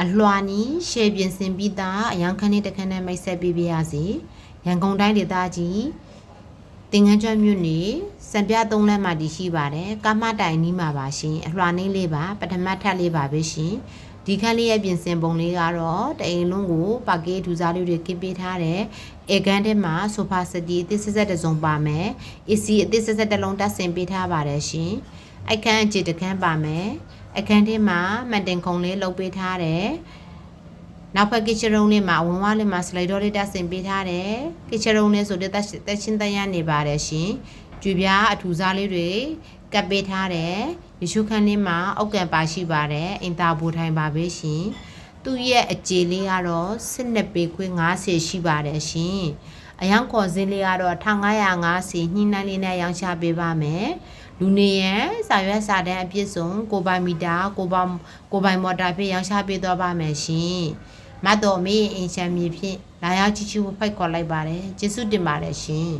အလွှာနီးရှေ့ပြင်ဆင်ပြီးသားအရန်ခန်းလေးတစ်ခန်းနဲ့မိတ်ဆက်ပေးပါရစေရန်ကုန်တိုင်းဒေသကြီးတင်ငန်းကျွန်းမြို့နယ်စံပြ3လမ်းမှာတည်ရှိပါတယ်ကာမတိုင်နီးမှာပါရှင်အလွှာနှင်းလေးပါပထမထပ်လေးပါပဲရှင်ဒီခန်းလေးရဲ့ပြင်ဆင်ပုံလေးကတော့တအိမ်လုံးကိုပါကေးထူစားလေးတွေကင်းပေးထားတဲ့အေကန်ထဲမှာဆိုဖာစတီအသစ်ဆက်တစ်စုံပါမယ် AC အသစ်ဆက်တစ်လုံးတပ်ဆင်ပေးထားပါတယ်ရှင်အခန်းအခြေတစ်ခန်းပါမယ်အခန်းထဲမှာမန်တင်ခုံလေးလုပ်ပေးထားတယ်နောက်ဖက်ကစ်ချရုံလေးမှာအဝင်ဝါးလေးမှာစလိုက်ဒေါ်လေးတက်ဆင်ပေးထားတယ်ကစ်ချရုံလေးဆိုတဲ့တက်ချင်းတန်းရနေပါတယ်ရှင်ကြွေပြားအထူစားလေးတွေကပ်ပေးထားတယ်ရရှုခန်းလေးမှာအောက်ကံပါရှိပါတယ်အင်တာဘူထိုင်ပါပဲရှင်သူ့ရဲ့အကျေလေးကတော့12ပေခွေး90ရှိပါတယ်ရှင်အယောင်ခေါ်စင်းလေးကတော့1550ညှိနှိုင်းလေးနဲ့ရောင်းချပေးပါမယ်လူနေရန်စာရွက်စာတမ်းအပြည့်စုံကိုပိုင်မီတာကိုပိုင်မော်တာဖြင့်ရောင်းချပေးသွားပါမယ်ရှင်မတ်တော်မေးအင်ချမ်းမြေဖြင့်လာရောက်ကြည့်ရှုဖိတ်ခေါ်လိုက်ပါတယ်ကျေးဇူးတင်ပါတယ်ရှင်